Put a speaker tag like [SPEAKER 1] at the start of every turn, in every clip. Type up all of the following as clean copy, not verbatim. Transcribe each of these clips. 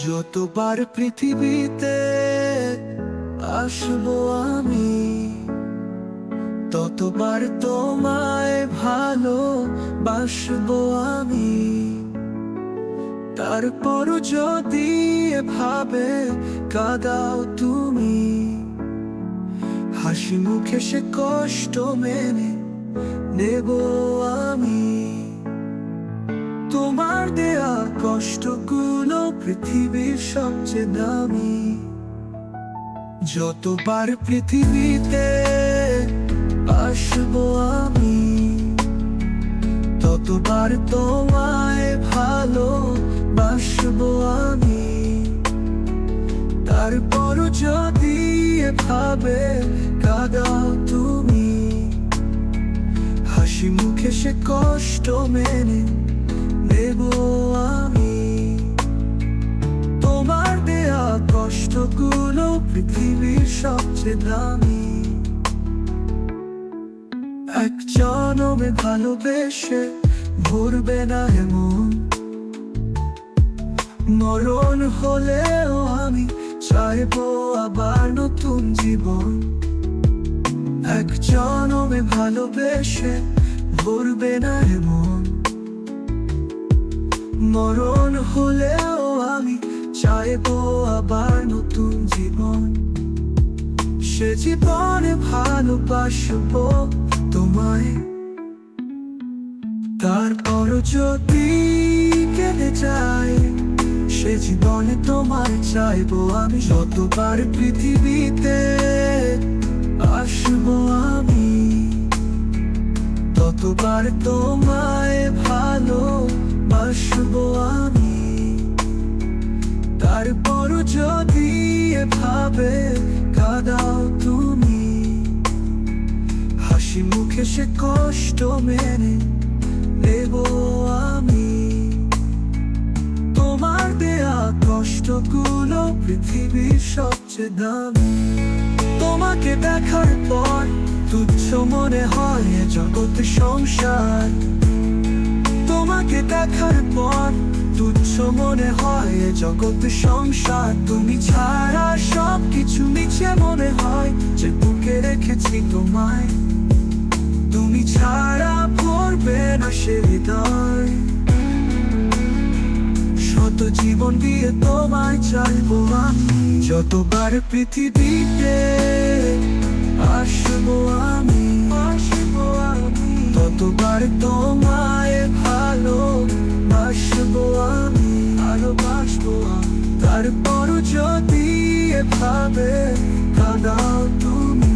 [SPEAKER 1] যতবার পৃথিবীতে আসবো আমি, ততবার তোমায় ভালোবাসবো আমি। তারপরও যদি এভাবে কাঁদাও তুমি, হাসি মুখে সে কষ্ট মেনে নেব আমি। তোমার দেয়া কষ্টগুলো পৃথিবীর সবচেয়ে দামি। যতবার পৃথিবীতে আসবো আমি, ততবার তোমায় ভালোবাসবো আমি। তারপরও যদি এভাবে কাঁদাও তুমি, হাসি মুখে সে কষ্ট মেনে নেব আমি। তোমার দেয়া কষ্টগুলো পৃথিবীর সবচেয়ে দামি। এক জনমে ভালোবেসে ভরবে না এমন, মরণ হলেও আমি চাইবো আবার নতুন জীবন। এক জনমে ভালোবেসে ভরবে না এমন, মরণ হলেও আমি চাইবো আবার নতুন জীবন। সে জীবনে ভালোবাসবো তোমায়, তারপর যদি কেটে যায় সে জীবনে তোমায় চাইবো আমি। যতবার পৃথিবীতে আসবো আমি, ততবার তোমায় ভালোবাসবো আমি। তারপরও যদি এভাবে কাঁদাও তুমি, হাসি মুখে সে কষ্ট মেনে নেব আমি। তোমার দেয়া কষ্টগুলো পৃথিবীর সবচেয়ে দামি। তোমাকে দেখার পর তুচ্ছ মনে হয় এ জগতে সংসার। তোমাকে দেখার পর তুচ্ছ মনে হয় এ জগতে সংসার। তুমি ছাড়া সবকিছু নিচে মনে হয় যে বুকে রেখেছি তোমায়। তুমি ছাড়া ভরবে না সে হৃদয়। শত জীবন দিয়ে তোমায় চাইবো আমি। যতবার পৃথিবীতে আসবো আমি, ততবার তোমায় ভালোবাসবো আমি। তারপরও যদি এভাবে কাঁদাও তুমি,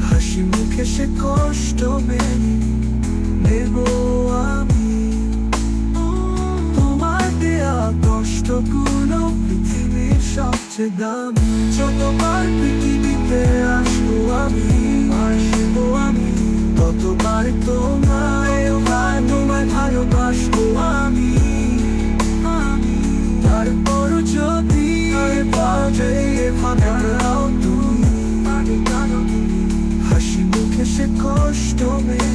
[SPEAKER 1] হাসি মুখে সে কষ্ট মেনে নেব আমি। তোমার দেয়া কষ্টগুলো পৃথিবীর সবচেয়ে দামি। যতবার পৃথিবীতে আসবো আমি, ততবার তোমায় ভালোবাসবো আমি। তারপরও যদি কাঁদাও তুমি, হাসি মুখে সে কষ্ট মেনে